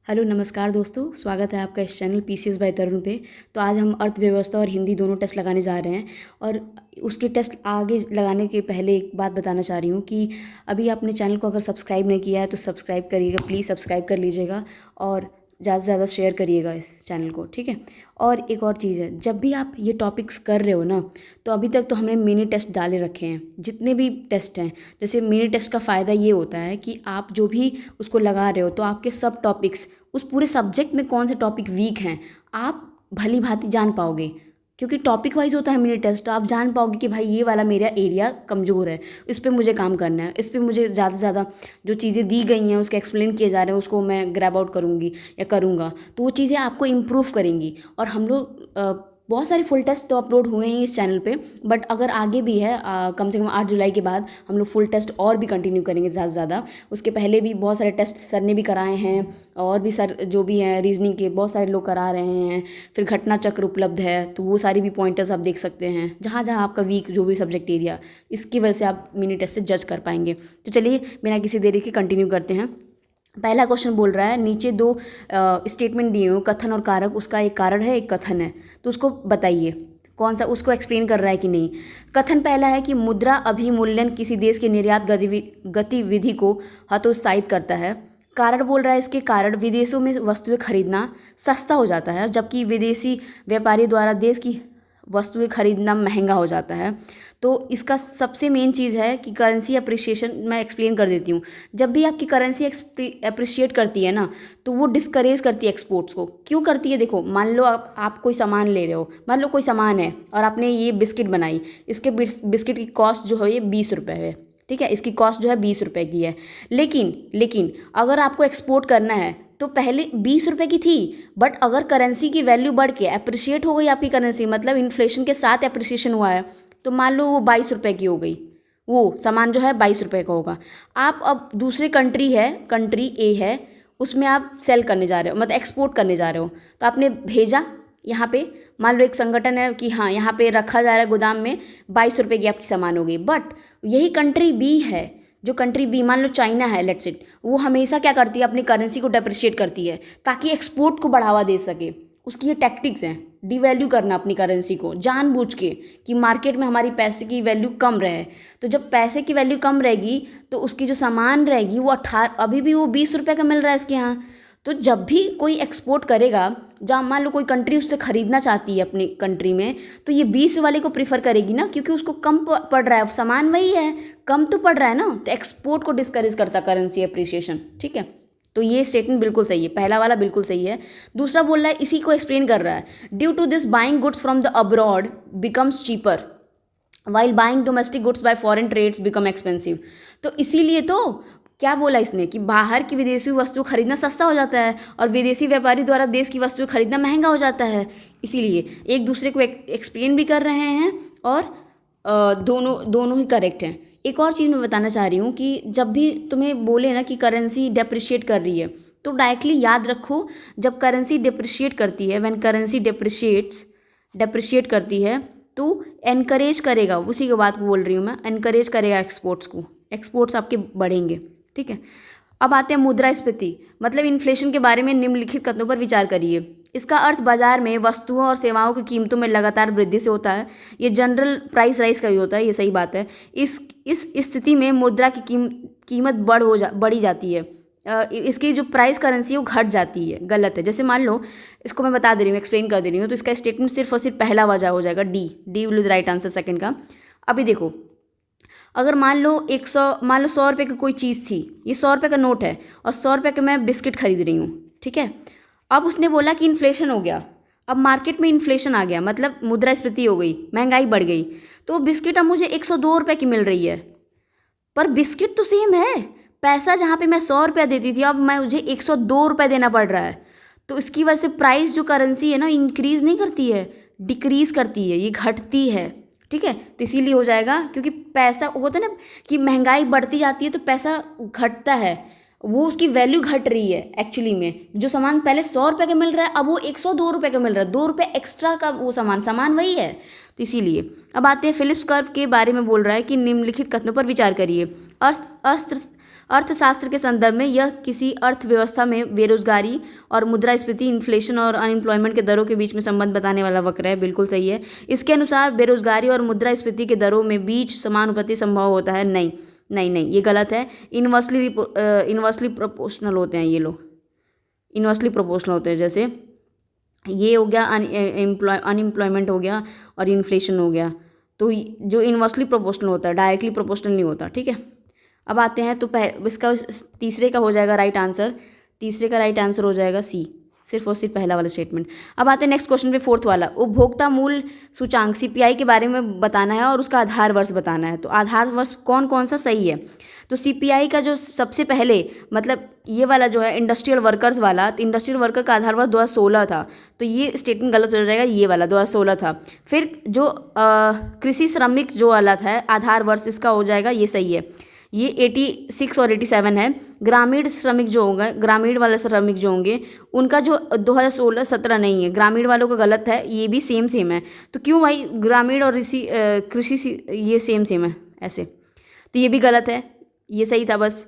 Hello नमस्कार दोस्तों, स्वागत है आपका इस चैनल पीसीएस बाय तरुण पे। तो आज हम अर्थव्यवस्था और हिंदी दोनों टेस्ट लगाने जा रहे हैं। और उसके टेस्ट आगे लगाने के पहले एक बात बताना चाह रही हूँ कि अभी आपने चैनल को अगर सब्सक्राइब नहीं किया है तो सब्सक्राइब करिएगा, प्लीज़ सब्सक्राइब कर लीजिएगा और ज़्यादा से ज़्यादा शेयर करिएगा इस चैनल को, ठीक है। और एक और चीज़ है, जब भी आप ये टॉपिक्स कर रहे हो ना, तो अभी तक तो हमने मिनी टेस्ट डाले रखे हैं, जितने भी टेस्ट हैं। जैसे मिनी टेस्ट का फ़ायदा ये होता है कि आप जो भी उसको लगा रहे हो तो आपके सब टॉपिक्स, उस पूरे सब्जेक्ट में कौन से टॉपिक वीक हैं, आप भली भांति जान पाओगे। क्योंकि टॉपिक वाइज होता है मिनी टेस्ट, तो आप जान पाओगे कि भाई ये वाला मेरा एरिया कमज़ोर है, इस पे मुझे काम करना है, इस पे मुझे ज़्यादा से ज़्यादा जो चीज़ें दी गई हैं उसके एक्सप्लेन किए जा रहे हैं उसको मैं ग्रैब आउट करूँगी या करूँगा, तो वो चीज़ें आपको इम्प्रूव करेंगी। और हम लोग बहुत सारे फुल टेस्ट तो अपलोड हुए हैं इस चैनल पे, बट अगर आगे भी है कम से कम 8 जुलाई के बाद हम लोग फुल टेस्ट और भी कंटिन्यू करेंगे ज़्यादा से ज़्यादा। उसके पहले भी बहुत सारे टेस्ट सर ने भी कराए हैं, और भी सर जो भी हैं रीजनिंग के बहुत सारे लोग करा रहे हैं। फिर घटना चक्र उपलब्ध है, तो वो सारी भी पॉइंटर्स आप देख सकते हैं, जहाँ जहाँ आपका वीक जो भी सब्जेक्ट एरिया, इसकी वजह से आप मिनी टेस्ट से जज कर पाएंगे। तो चलिए बिना किसी देरी के कंटिन्यू करते हैं। पहला क्वेश्चन बोल रहा है, नीचे दो स्टेटमेंट दिए हो, कथन और कारक, उसका एक कारण है एक कथन है, तो उसको बताइए कौन सा, उसको एक्सप्लेन कर रहा है कि नहीं। कथन पहला है कि मुद्रा अभिमूल्यन किसी देश के निर्यात गतिविधि को हतोत्साहित करता है। कारण बोल रहा है, इसके कारण विदेशों में वस्तुएं खरीदना सस्ता हो जाता है, जबकि विदेशी व्यापारी द्वारा देश की वस्तुएं खरीदना महंगा हो जाता है। तो इसका सबसे मेन चीज़ है कि करेंसी अप्रिसिएशन, मैं एक्सप्लेन कर देती हूँ। जब भी आपकी करेंसी अप्रिशिएट करती है ना, तो वो डिस्करेज करती है एक्सपोर्ट्स को। क्यों करती है? देखो, मान लो आप कोई सामान ले रहे हो, मान लो कोई सामान है और आपने ये बिस्किट बनाई, इसके बिस्किट की कॉस्ट जो है ये 20 रुपये है, ठीक है, इसकी कॉस्ट जो है 20 रुपये की है। लेकिन अगर आपको एक्सपोर्ट करना है तो पहले 20 रुपये की थी, बट अगर करेंसी की वैल्यू बढ़ के अप्रिशिएट हो गई आपकी करेंसी, मतलब इन्फ्लेशन के साथ अप्रिसिएशन हुआ है, तो मान लो वो 22 रुपये की हो गई, वो सामान जो है 22 रुपये का होगा। आप अब दूसरे कंट्री ए है, उसमें आप सेल करने जा रहे हो, मतलब एक्सपोर्ट करने जा रहे हो, तो आपने भेजा यहाँ पे, मान लो एक संगठन है कि हाँ यहाँ पे रखा जा रहा है गोदाम में, 22 रुपये की आपकी सामान हो गई। बट यही कंट्री बी है, जो कंट्री बी मान लो चाइना है, लेट्स इट, वो हमेशा क्या करती है, अपनी करेंसी को डेप्रिशिएट करती है ताकि एक्सपोर्ट को बढ़ावा दे सके। उसकी ये टैक्टिक्स हैं, डिवैल्यू करना अपनी करेंसी को जानबूझ के, कि मार्केट में हमारी पैसे की वैल्यू कम रहे। तो जब पैसे की वैल्यू कम रहेगी तो उसकी जो सामान रहेगी वो अभी भी वो 20 रुपये का मिल रहा है इसके यहाँ। तो जब भी कोई एक्सपोर्ट करेगा, जहाँ मान लो कोई कंट्री उससे ख़रीदना चाहती है अपनी कंट्री में, तो ये 20 वाले को प्रीफर करेगी ना, क्योंकि उसको कम पड़ रहा है, सामान वही है, कम तो पड़ रहा है ना, तो एक्सपोर्ट को डिस्करेज करता करेंसी अप्रिसिएशन, ठीक है। तो ये स्टेटमेंट बिल्कुल सही है, पहला वाला बिल्कुल सही है। दूसरा बोल रहा है, इसी को एक्सप्लेन कर रहा है, due to this buying goods from the abroad becomes cheaper while buying domestic goods by foreign trades become expensive. तो इसीलिए तो क्या बोला इसने कि बाहर की विदेशी वस्तु खरीदना सस्ता हो जाता है और विदेशी व्यापारी द्वारा देश की वस्तुएं खरीदना महंगा हो जाता है। इसीलिए एक दूसरे को एक्सप्लेन भी कर रहे हैं और दोनों ही करेक्ट हैं। एक और चीज़ मैं बताना चाह रही हूँ कि जब भी तुम्हें बोले ना कि करेंसी डेप्रिशिएट कर रही है, तो डायरेक्टली याद रखो, जब करेंसी डेप्रिशिएट करती है, व्हेन करेंसी डेप्रिशिएट करती है, तो एनकरेज करेगा, उसी के बात को बोल रही हूँ मैं, एनकरेज करेगा एक्सपोर्ट्स को, एक्सपोर्ट्स आपके बढ़ेंगे, ठीक है। अब आते हैं मुद्रास्फीति, मतलब इन्फ्लेशन के बारे में निम्नलिखित कथनों पर विचार करिए। इसका अर्थ बाजार में वस्तुओं और सेवाओं की कीमतों में लगातार वृद्धि से होता है। ये जनरल प्राइस राइज का ही होता है, ये सही बात है। इस स्थिति में मुद्रा की कीमत बढ़ी जाती है, इसकी जो प्राइस करेंसी है वो घट जाती है, गलत है। जैसे मान लो, इसको मैं बता दे रही हूँ, एक्सप्लेन कर दे रही हूँ, तो इसका स्टेटमेंट सिर्फ और सिर्फ पहला वजह हो जाएगा, D will be right answer second का। अभी देखो, अगर मान लो 100 रुपये की कोई चीज़ थी, ये 100 रुपये का नोट है और 100 रुपये का मैं बिस्किट खरीद रही हूँ, ठीक है। अब उसने बोला कि इन्फ्लेशन हो गया, अब मार्केट में इन्फ्लेशन आ गया, मतलब मुद्रास्फीति हो गई, महंगाई बढ़ गई, तो बिस्किट अब मुझे 102 रुपये की मिल रही है, पर बिस्किट तो सेम है। पैसा जहाँ पे मैं 100 रुपया देती थी, अब मैं मुझे 102 रुपये देना पड़ रहा है। तो इसकी वजह से प्राइस जो करेंसी है ना, इंक्रीज़ नहीं करती है, डिक्रीज़ करती है, ये घटती है, ठीक है। तो इसीलिए हो जाएगा, क्योंकि पैसा होता है ना कि महंगाई बढ़ती जाती है तो पैसा घटता है, वो उसकी वैल्यू घट रही है। एक्चुअली में जो सामान पहले 100 रुपये का मिल रहा है, अब वो 102 रुपये का मिल रहा है, 2 रुपये एक्स्ट्रा का, वो सामान वही है। तो इसीलिए अब आते हैं फिलिप्स कर्व के बारे में, बोल रहा है कि निम्नलिखित कथनों पर विचार करिए। अर्थशास्त्र के संदर्भ में यह किसी अर्थव्यवस्था में बेरोजगारी और मुद्रास्फीति, इन्फ्लेशन और अनएम्प्लॉयमेंट के दरों के बीच में संबंध बताने वाला वक्र है। बिल्कुल सही है। इसके अनुसार बेरोजगारी और मुद्रास्फीति के दरों में बीच समानुपाती संभव होता है। नहीं नहीं नहीं, ये गलत है। इन्वर्सली प्रोपोर्शनल होते हैं ये लोग, इन्वर्सली प्रोपोर्शनल होते हैं। जैसे ये हो गया अनएम्प्लॉयमेंट हो गया और इन्फ्लेशन हो गया, तो जो इन्वर्सली प्रोपोर्शनल होता है, डायरेक्टली प्रोपोर्शनल नहीं होता। ठीक है, अब आते हैं तो इसका तीसरे का हो जाएगा राइट आंसर। तीसरे का राइट आंसर हो जाएगा सी, सिर्फ और सिर्फ पहला वाला स्टेटमेंट। अब आते हैं नेक्स्ट क्वेश्चन पे, फोर्थ वाला। उपभोक्ता मूल्य सूचांक सीपीआई के बारे में बताना है और उसका आधार वर्ष बताना है। तो आधार वर्ष कौन कौन सा सही है? तो सीपीआई का जो सबसे पहले, मतलब ये वाला जो है इंडस्ट्रियल वर्कर्स वाला, तो इंडस्ट्रियल वर्कर का आधार वर्ष 2016 था, तो ये स्टेटमेंट गलत हो जाएगा। ये वाला 2016 था। फिर जो कृषि श्रमिक जो वाला था आधार वर्ष, इसका हो जाएगा, ये सही है, ये 86 और 87 है। ग्रामीण श्रमिक जो होगा, ग्रामीण वाले श्रमिक जो होंगे उनका जो 2016-17 नहीं है, ग्रामीण वालों का गलत है, ये भी सेम सेम है। तो क्यों भाई ग्रामीण और कृषि ये सेम सेम है ऐसे? तो ये भी गलत है, ये सही था बस।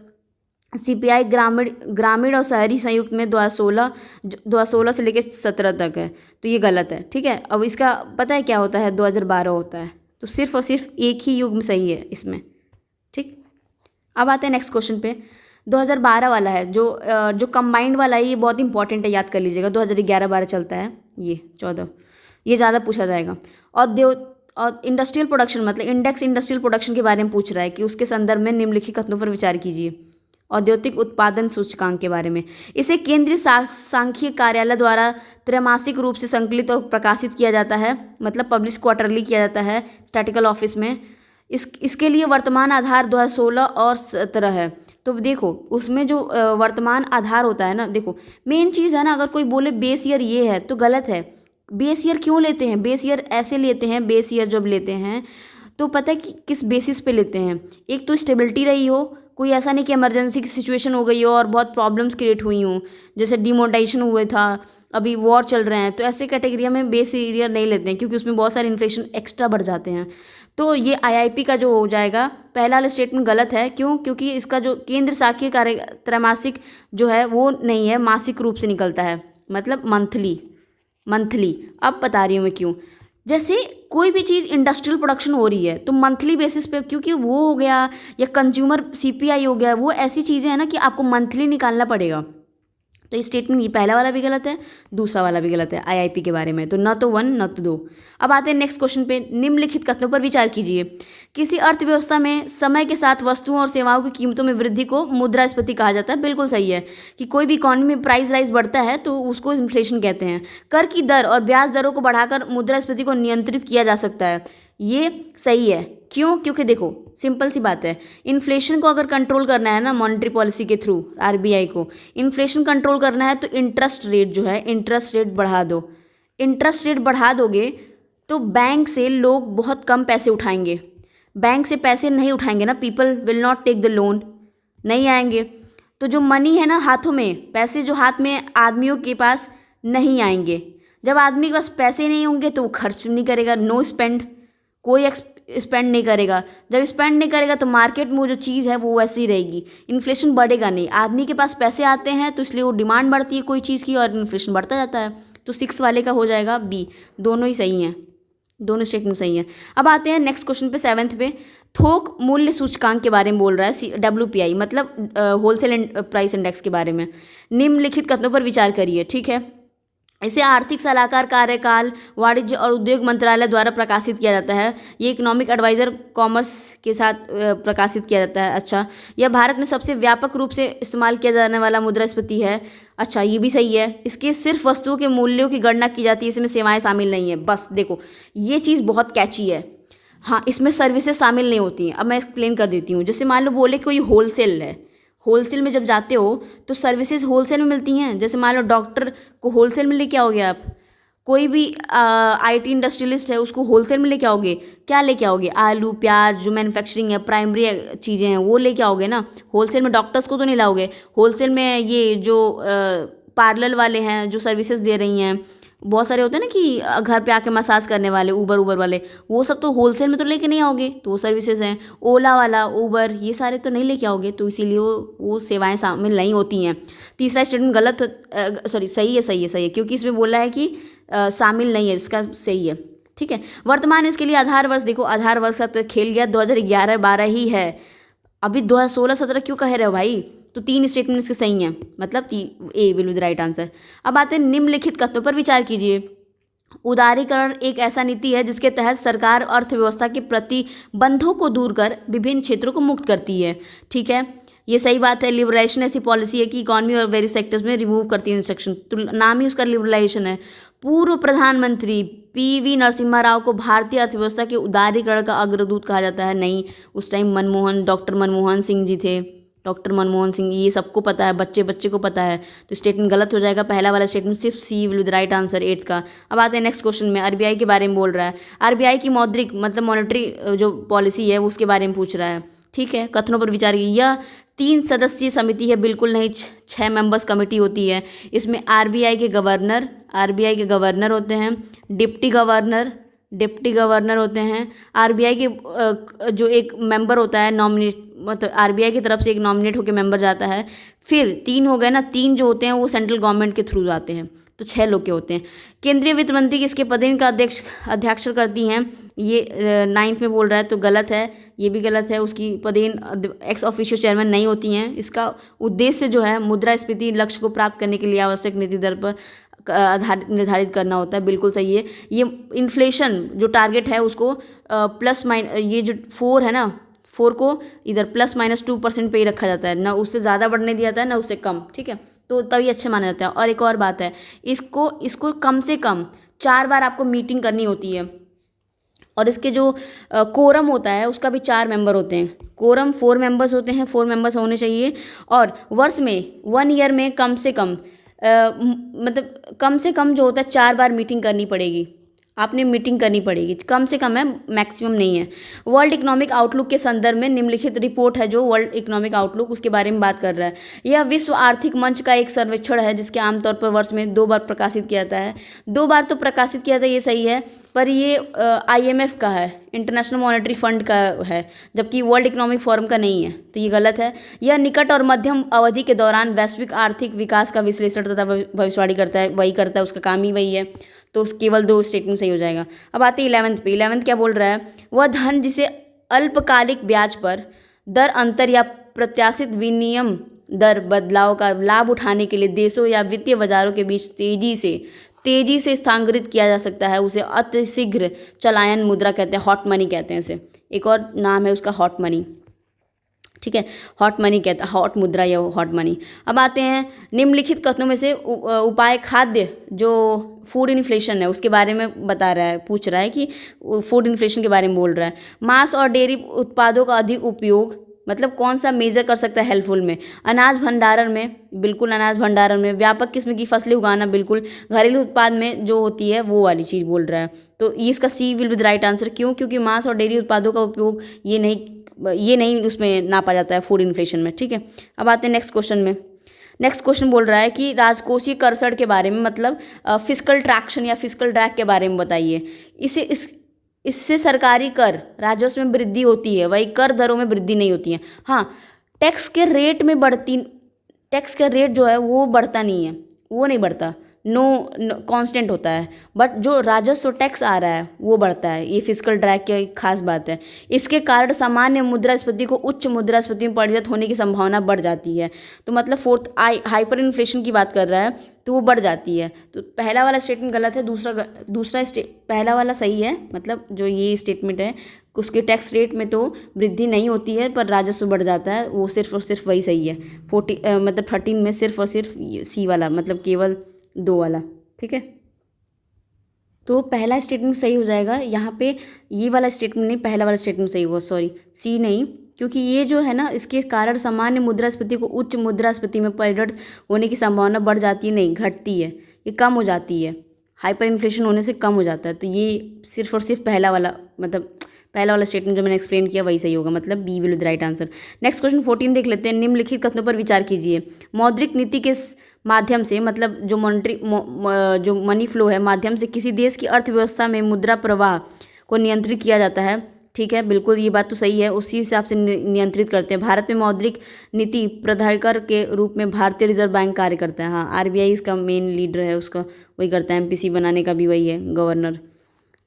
सीपीआई ग्रामीण और शहरी संयुक्त में 2016 से लेकर 17 तक है, तो ये गलत है। ठीक है, अब इसका पता है क्या होता है? 2012 होता है। तो सिर्फ और सिर्फ एक ही युग्म सही है इसमें। ठीक, अब आते हैं नेक्स्ट क्वेश्चन पे। 2012 वाला है जो कंबाइंड वाला है, ये बहुत इंपॉर्टेंट है, याद कर लीजिएगा। 2011-12 चलता है, ये 14, ये ज़्यादा पूछा जाएगा। और इंडस्ट्रियल प्रोडक्शन, मतलब इंडेक्स इंडस्ट्रियल प्रोडक्शन के बारे में पूछ रहा है कि उसके संदर्भ में निम्नलिखित कथनों पर विचार कीजिए। औद्योगिक उत्पादन सूचकांक के बारे में, इसे केंद्रीय सांख्यिकी कार्यालय द्वारा त्रैमासिक रूप से संकलित और प्रकाशित किया जाता है, मतलब पब्लिश क्वार्टरली किया जाता है स्टैटिकल ऑफिस में। इसके लिए वर्तमान आधार 2016 और 17 है। तो देखो उसमें जो वर्तमान आधार होता है ना, देखो मेन चीज़ है ना, अगर कोई बोले बेस ईयर ये है तो गलत है। बेस ईयर क्यों लेते हैं? बेस ईयर ऐसे लेते हैं, बेस ईयर जब लेते हैं तो पता है कि किस बेसिस पे लेते हैं। एक तो स्टेबिलिटी रही हो, कोई ऐसा नहीं कि इमरजेंसी की सिचुएशन हो गई हो और बहुत प्रॉब्लम्स क्रिएट हुई हों, जैसे डिमोनेटाइजेशन हुए था, अभी वॉर चल रहे हैं, तो ऐसे कैटेगरी में बेस ईयर नहीं लेते हैं क्योंकि उसमें बहुत सारे इन्फ्लेशन एक्स्ट्रा बढ़ जाते हैं। तो ये आईआईपी का जो हो जाएगा, पहला वाला स्टेटमेंट गलत है। क्यों? क्योंकि इसका जो केंद्र सांख्यिकी कार्य त्रैमासिक जो है वो नहीं है, मासिक रूप से निकलता है, मतलब मंथली। अब बता रही हूँ मैं क्यों। जैसे कोई भी चीज़ इंडस्ट्रियल प्रोडक्शन हो रही है तो मंथली बेसिस पे, क्योंकि वो हो गया, या कंज्यूमर सीपीआई हो गया, वो ऐसी चीज़ें हैं ना कि आपको मंथली निकालना पड़ेगा। तो ये स्टेटमेंट, ये पहला वाला भी गलत है, दूसरा वाला भी गलत है आईआईपी के बारे में। तो न तो 1 न तो 2। अब आते हैं नेक्स्ट क्वेश्चन पे। निम्नलिखित कथनों पर विचार कीजिए। किसी अर्थव्यवस्था में समय के साथ वस्तुओं और सेवाओं की कीमतों में वृद्धि को मुद्रास्फीति कहा जाता है। बिल्कुल सही है कि कोई भी इकॉनमी में प्राइस राइज बढ़ता है तो उसको इन्फ्लेशन कहते हैं। कर की दर और ब्याज दरों को बढ़ाकर मुद्रास्फीति को नियंत्रित किया जा सकता है, ये सही है। क्यों? क्योंकि देखो सिंपल सी बात है, इन्फ्लेशन को अगर कंट्रोल करना है ना मॉनेटरी पॉलिसी के थ्रू, आरबीआई को इन्फ्लेशन कंट्रोल करना है तो इंटरेस्ट रेट जो है, इंटरेस्ट रेट बढ़ा दो। इंटरेस्ट रेट बढ़ा दोगे तो बैंक से लोग बहुत कम पैसे उठाएंगे, बैंक से पैसे नहीं उठाएंगे ना, people will not take the loan, नहीं आएंगे। तो जो मनी है ना हाथों में, पैसे जो हाथ में आदमियों के पास नहीं आएंगे। जब आदमी के पास पैसे नहीं होंगे तो वो खर्च नहीं करेगा, नो स्पेंड, कोई स्पेंड नहीं करेगा। जब स्पेंड नहीं करेगा तो मार्केट में वो जो चीज़ है वो वैसी ही रहेगी, इन्फ्लेशन बढ़ेगा नहीं। आदमी के पास पैसे आते हैं तो इसलिए वो डिमांड बढ़ती है कोई चीज़ की और इन्फ्लेशन बढ़ता जाता है। तो 6 वाले का हो जाएगा बी, दोनों ही सही हैं, दोनों स्टेटमेंट सही हैं। अब आते हैं नेक्स्ट क्वेश्चन पे, 7th पे। थोक मूल्य सूचकांक के बारे में बोल रहा है, WPI मतलब होलसेल प्राइस इंडेक्स के बारे में। निम्नलिखित कथनों पर विचार करिए। ठीक है, इसे आर्थिक सलाहकार कार्यकाल वाणिज्य और उद्योग मंत्रालय द्वारा प्रकाशित किया जाता है। ये इकोनॉमिक एडवाइजर कॉमर्स के साथ प्रकाशित किया जाता है। अच्छा, यह भारत में सबसे व्यापक रूप से इस्तेमाल किया जाने वाला मुद्रास्फीति है। अच्छा, ये भी सही है। इसके सिर्फ वस्तुओं के मूल्यों की गणना की जाती है, इसमें सेवाएं शामिल नहीं है। बस देखो ये चीज़ बहुत कैची है। हाँ, इसमें सर्विसेज शामिल नहीं होती हैं। अब मैं एक्सप्लेन कर देती हूँ। जैसे मान लो बोले कोई होलसेल है, होलसेल में जब जाते हो तो सर्विसेज होलसेल में मिलती हैं। जैसे मान लो डॉक्टर को होलसेल में लेके आओगे आप, कोई भी आईटी इंडस्ट्रियलिस्ट है उसको होलसेल में लेके आओगे, क्या लेके आओगे? आलू प्याज, जो मैन्युफैक्चरिंग है, प्राइमरी चीज़ें हैं वो लेके आओगे ना। होलसेल में डॉक्टर्स को तो नहीं लाओगे। होलसेल में ये जो पार्लर वाले हैं जो सर्विसेज दे रही हैं, बहुत सारे होते हैं ना कि घर पे आके मसाज करने वाले, ऊबर वाले, वो सब तो होलसेल में तो लेके नहीं आओगे, तो वो सर्विसेज हैं। ओला वाला, ऊबर, ये सारे तो नहीं लेके आओगे, तो इसीलिए वो सेवाएं शामिल नहीं होती हैं। तीसरा स्टेटमेंट गलत, सॉरी सही है, क्योंकि इसमें बोला है कि शामिल नहीं है, इसका सही है। ठीक है, वर्तमान में इसके लिए आधार वर्ष देखो, आधार वर्ष का तो खेल गया 2011-12 ही है, अभी 2016-17 क्यों कह रहे हो भाई। तो 3 स्टेटमेंट इसके सही हैं, मतलब A will be the right answer. अब आते हैं निम्नलिखित कथनों पर विचार कीजिए। उदारीकरण एक ऐसा नीति है जिसके तहत सरकार अर्थव्यवस्था के प्रतिबंधों को दूर कर विभिन्न क्षेत्रों को मुक्त करती है। ठीक है, ये सही बात है। लिबरलाइजेशन ऐसी पॉलिसी है कि इकोनॉमी और वेरियस सेक्टर्स में रिमूव करती है इंस्ट्रक्शन, तो नाम ही उसका लिबरलाइजेशन है। पूर्व प्रधानमंत्री पीवी नरसिम्हा राव को भारतीय अर्थव्यवस्था के उदारीकरण का अग्रदूत कहा जाता है। नहीं, उस टाइम डॉक्टर मनमोहन सिंह जी थे, डॉक्टर मनमोहन सिंह, ये सबको पता है, बच्चे बच्चे को पता है, तो स्टेटमेंट गलत हो जाएगा। पहला वाला स्टेटमेंट सिर्फ C will be the right answer 8th का। अब आते हैं नेक्स्ट क्वेश्चन में, आरबीआई के बारे में बोल रहा है। आरबीआई की मौद्रिक मतलब मॉनेटरी जो पॉलिसी है उसके बारे में पूछ रहा है। ठीक है, कथनों पर विचार कीजिए। यह 3 सदस्यीय समिति है, बिल्कुल नहीं, 6 मेंबर्स कमेटी होती है। इसमें आरबीआई के गवर्नर होते हैं, डिप्टी गवर्नर होते हैं, आरबीआई के जो एक मेंबर होता है नॉमिनेट, मतलब आरबीआई की तरफ से एक नॉमिनेट होकर मेंबर जाता है। फिर 3 हो गए ना, 3 जो होते हैं वो सेंट्रल गवर्नमेंट के थ्रू जाते हैं, तो 6 लोग के होते हैं। केंद्रीय वित्त मंत्री किसके पदेन का अध्यक्षता करती हैं, ये 9th में बोल रहा है, तो गलत है, ये भी गलत है। उसकी पदेन एक्स ऑफिशियो चेयरमैन नहीं होती हैं। इसका उद्देश्य जो है मुद्रास्फीति लक्ष्य को प्राप्त करने के लिए आवश्यक नीति दर पर निर्धारित करना होता है, बिल्कुल सही है। ये इन्फ्लेशन जो टारगेट है उसको ये जो 4 है ना, 4 को इधर ±2% पे ही रखा जाता है, ना उससे ज़्यादा बढ़ने दिया जाता है ना उससे कम। ठीक है, तो तभी अच्छे माना जाता है। और एक और बात है, इसको कम से कम 4 बार आपको मीटिंग करनी होती है, और इसके जो कोरम होता है उसका भी 4 मेंबर होते हैं। कोरम 4 मेंबर्स होते हैं, 4 मेंबर्स होने चाहिए। और वर्ष में 1 ईयर में कम से कम मतलब कम से कम जो होता है 4 बार मीटिंग करनी पड़ेगी, आपने मीटिंग करनी पड़ेगी, कम से कम है, मैक्सिमम नहीं है। वर्ल्ड इकोनॉमिक आउटलुक के संदर्भ में निम्नलिखित रिपोर्ट है, जो वर्ल्ड इकोनॉमिक आउटलुक उसके बारे में बात कर रहा है। यह विश्व आर्थिक मंच का एक सर्वेक्षण है जिसके आमतौर पर वर्ष में 2 बार प्रकाशित किया जाता है। 2 बार तो प्रकाशित किया था, ये सही है, पर ये IMF का है, इंटरनेशनल मॉनेटरी फंड का है, जबकि वर्ल्ड इकोनॉमिक फोरम का नहीं है, तो ये गलत है। यह निकट और मध्यम अवधि के दौरान वैश्विक आर्थिक विकास का विश्लेषण तथा भविष्यवाणी करता है, वही करता है, उसका काम ही वही है, तो केवल 2 स्टेटमेंट सही हो जाएगा। अब आते हैं 11th पे। 11th क्या बोल रहा है, वह धन जिसे अल्पकालिक ब्याज पर दर अंतर या प्रत्याशित विनिमय दर बदलाव का लाभ उठाने के लिए देशों या वित्तीय बाजारों के बीच तेजी से स्थानांतरित किया जा सकता है, उसे अतिशीघ्र चलायन मुद्रा कहते हैं, हॉट मनी कहते हैं इसे, एक और नाम है उसका हॉट मनी। ठीक है, हॉट मनी कहता है, हॉट मुद्रा या हॉट मनी। अब आते हैं निम्नलिखित कथनों में से उपाय खाद्य जो फूड इन्फ्लेशन है उसके बारे में बता रहा है, पूछ रहा है कि फूड इन्फ्लेशन के बारे में बोल रहा है। मांस और डेयरी उत्पादों का अधिक उपयोग, मतलब कौन सा मेजर कर सकता है हेल्पफुल में, अनाज भंडारण में, बिल्कुल अनाज भंडारण में, व्यापक किस्म की फसलें उगाना, बिल्कुल, घरेलू उत्पाद में जो होती है वो वाली चीज़ बोल रहा है, तो ये इसका C will be the right answer. क्यों, क्योंकि मांस और डेयरी उत्पादों का उपयोग ये नहीं उसमें नापा जाता है फूड इन्फ्लेशन में। ठीक है, अब आते हैं नेक्स्ट क्वेश्चन में। नेक्स्ट क्वेश्चन बोल रहा है कि राजकोषीय करसड़ के बारे में, मतलब फिस्कल ट्रैक्शन या फिस्कल ड्रैग के बारे में बताइए। इससे सरकारी कर राजस्व में वृद्धि होती है, वही कर दरों में वृद्धि नहीं होती है। हाँ, टैक्स के रेट जो है वो बढ़ता नहीं है, वो नहीं बढ़ता, नो कांस्टेंट होता है, बट जो राजस्व टैक्स आ रहा है वो बढ़ता है। ये फिस्कल ड्रैग की खास बात है। इसके कारण सामान्य मुद्रास्फीति को उच्च मुद्रास्फीति में परिणत होने की संभावना बढ़ जाती है। तो मतलब हाइपर इन्फ्लेशन की बात कर रहा है, तो वो बढ़ जाती है। तो पहला वाला स्टेटमेंट गलत है, पहला वाला सही है, मतलब जो ये स्टेटमेंट है उसके टैक्स रेट में तो वृद्धि नहीं होती है पर राजस्व बढ़ जाता है, वो सिर्फ और सिर्फ वही सही है। 13 में सिर्फ और सिर्फ सी वाला, मतलब केवल 2 वाला। ठीक है, तो पहला स्टेटमेंट सही हो जाएगा यहाँ पे, ये वाला स्टेटमेंट नहीं, पहला वाला स्टेटमेंट सही होगा, सॉरी सी नहीं, क्योंकि ये जो है ना इसके कारण सामान्य मुद्रास्फीति को उच्च मुद्रास्फीति में परिणत होने की संभावना बढ़ जाती है, नहीं घटती है, ये कम हो जाती है, हाइपर इन्फ्लेशन होने से कम हो जाता है। तो ये सिर्फ और सिर्फ पहला वाला स्टेटमेंट जो मैंने एक्सप्लेन किया वही सही होगा, मतलब B will be the right answer. Next question 14 देख लेते हैं। निम्नलिखित कथनों पर विचार कीजिए। माध्यम से, मतलब जो जो मनी फ्लो है माध्यम से किसी देश की अर्थव्यवस्था में मुद्रा प्रवाह को नियंत्रित किया जाता है। ठीक है, बिल्कुल ये बात तो सही है, उसी हिसाब से नियंत्रित करते हैं। भारत में मौद्रिक नीति प्राधिकार के रूप में भारतीय रिजर्व बैंक कार्य करता है। हाँ, आरबीआई इसका मेन लीडर है, उसका वही करता है, एमपीसी बनाने का भी वही है, गवर्नर।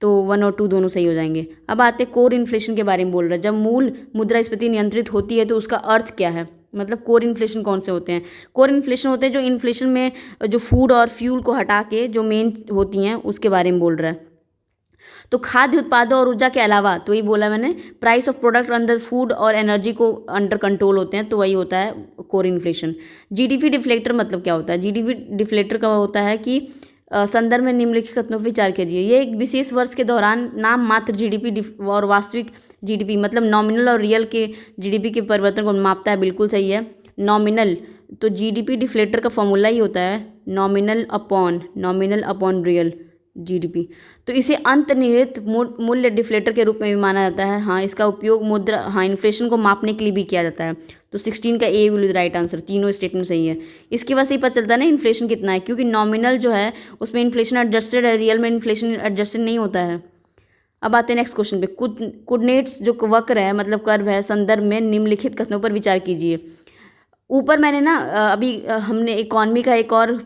तो 1 और 2 दोनों सही हो जाएंगे। अब आते हैं कोर इन्फ्लेशन के बारे में बोल रहा है। जब मूल मुद्रास्फीति नियंत्रित होती है तो उसका अर्थ क्या है, मतलब कोर इन्फ्लेशन कौन से होते हैं? कोर इन्फ्लेशन होते हैं जो इन्फ्लेशन में जो फूड और फ्यूल को हटा के जो मेन होती हैं उसके बारे में बोल रहा है। तो खाद्य उत्पादों और ऊर्जा के अलावा, तो ये बोला मैंने, price of product under food और एनर्जी को अंडर कंट्रोल होते हैं, तो वही होता है कोर इन्फ्लेशन। जीडीपी डिफ्लेक्टर मतलब क्या होता है? जीडीपी डिफ्लेक्टर का होता है कि संदर्भ में निम्नलिखित कथनों पर विचार कीजिए। ये एक विशेष वर्ष के दौरान नाम मात्र जीडीपी और वास्तविक जीडीपी, मतलब नॉमिनल और रियल के जीडीपी के परिवर्तन को मापता है। बिल्कुल सही है, नॉमिनल। तो जीडीपी डिफ्लेक्टर का फॉर्मूला ही होता है नॉमिनल अपॉन रियल जीडीपी। तो इसे अंतर्निहित मूल्य डिफ्लेटर के रूप में भी माना जाता है। हाँ, इसका उपयोग इन्फ्लेशन को मापने के लिए भी किया जाता है। तो 16 का ए विल बी राइट आंसर, तीनों स्टेटमेंट सही है। इसकी वजह से ही पता चलता है ना इन्फ्लेशन कितना है, क्योंकि नॉमिनल जो है उसमें इन्फ्लेशन एडजस्टेड है, रियल में इन्फ्लेशन एडजस्टेड नहीं होता है। अब आते हैं नेक्स्ट क्वेश्चन पे। कोऑर्डिनेट्स जो वक्र है, मतलब कर्व है, संदर्भ में निम्नलिखित कथनों पर विचार कीजिए। ऊपर मैंने ना अभी हमने इकॉनमी का एक और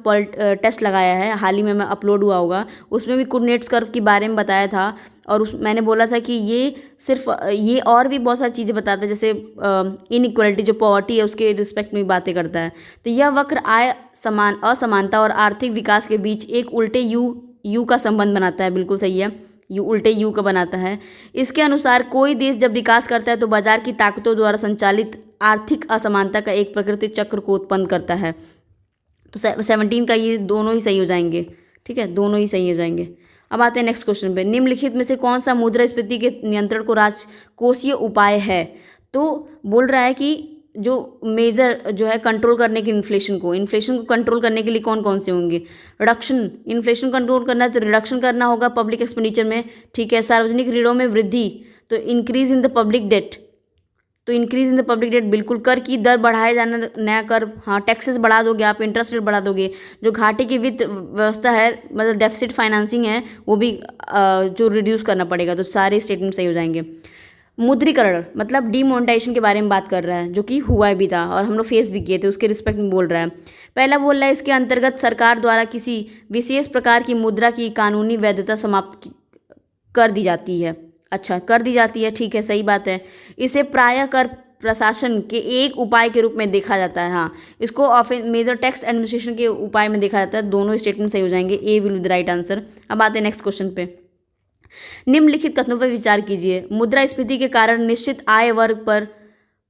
टेस्ट लगाया है, हाल ही में अपलोड हुआ होगा, उसमें भी कोऑर्डिनेट्स कर्व के बारे में बताया था। और मैंने बोला था कि ये सिर्फ ये और भी बहुत सारी चीज़ें बताता है, जैसे इनइक्वालिटी जो पॉवर्टी है उसके रिस्पेक्ट में भी बातें करता है। तो यह वक्र असमानता और आर्थिक विकास के बीच एक उल्टे यू का संबंध बनाता है। बिल्कुल सही है, उल्टे यू का बनाता है। इसके अनुसार कोई देश जब विकास करता है तो बाजार की ताकतों द्वारा संचालित आर्थिक असमानता का एक प्राकृतिक चक्र को उत्पन्न करता है। तो 17 का ये दोनों ही सही हो जाएंगे। ठीक है, दोनों ही सही हो जाएंगे। अब आते हैं नेक्स्ट क्वेश्चन पे। निम्नलिखित में से कौन सा मुद्रास्फीति के नियंत्रण को राजकोषीय उपाय है? तो बोल रहा है कि जो मेजर जो है कंट्रोल करने के इन्फ्लेशन को कंट्रोल करने के लिए कौन कौन से होंगे? रिडक्शन, इन्फ्लेशन कंट्रोल करना है तो रिडक्शन करना होगा पब्लिक एक्सपेंडिचर में। ठीक है, सार्वजनिक ऋणों में वृद्धि, तो increase in the public debt, बिल्कुल। कर की दर बढ़ाए जाना, नया कर, हाँ, टैक्सेस बढ़ा दोगे आप, इंटरेस्ट रेट बढ़ा दोगे। जो घाटे की वित्त व्यवस्था है, मतलब डेफिसिट फाइनेंसिंग है, वो भी जो रिड्यूस करना पड़ेगा। तो सारे स्टेटमेंट सही हो जाएंगे। मुद्रीकरण मतलब डीमोनेटाइजेशन के बारे में बात कर रहा है, जो कि हुआ भी था और हम लोग फेस भी किए थे, उसके रिस्पेक्ट में बोल रहा है। पहला बोल रहा है इसके अंतर्गत सरकार द्वारा किसी विशेष प्रकार की मुद्रा की कानूनी वैधता समाप्त कर दी जाती है। अच्छा, कर दी जाती है, ठीक है, सही बात है। इसे प्रायः कर प्रशासन के एक उपाय के रूप में देखा जाता है। हाँ, इसको मेजर टैक्स एडमिनिस्ट्रेशन के उपाय में देखा जाता है। दोनों स्टेटमेंट सही हो जाएंगे, A will be the right answer. अब आते हैं नेक्स्ट क्वेश्चन पे। निम्नलिखित कथनों पर विचार कीजिए। मुद्रास्फीति के कारण निश्चित आय वर्ग पर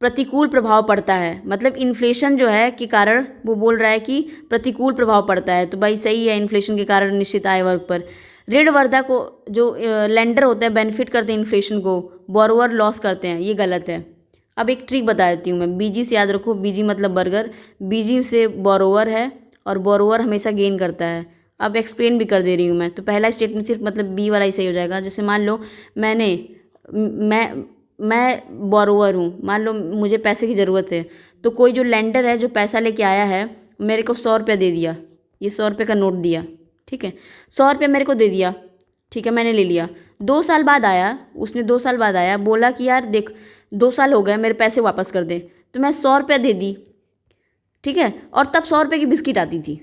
प्रतिकूल प्रभाव पड़ता है, मतलब इन्फ्लेशन जो है के कारण वो बोल रहा है कि प्रतिकूल प्रभाव पड़ता है। तो भाई सही है, इन्फ्लेशन के कारण निश्चित आय वर्ग पर। ऋणवर्धा को जो लेंडर होते हैं बेनिफिट करते हैं इन्फ्लेशन को, बोरोवर लॉस करते हैं, ये गलत है। अब एक ट्रिक बता देती हूँ मैं, बीजी से याद रखो, बीजी मतलब बर्गर, बीजी से बोरोवर है और बोरोवर हमेशा गेन करता है। अब एक्सप्लेन भी कर दे रही हूँ मैं। तो पहला स्टेटमेंट सिर्फ मतलब बी वाला ही सही हो जाएगा। जैसे मान लो मैं बोरोवर हूँ, मान लो मुझे पैसे की ज़रूरत है, तो कोई जो लेंडर है जो पैसा लेके आया है मेरे को 100 रुपया दे दिया, ये 100 रुपये का नोट दिया, ठीक है, 100 रुपया मेरे को दे दिया, ठीक है, मैंने ले लिया। 2 साल बाद आया, उसने 2 साल बाद आया, बोला कि यार देख 2 साल हो गए, मेरे पैसे वापस कर दे। तो मैं 100 रुपया दे दी, ठीक है, और तब 100 रुपये की बिस्किट आती थी,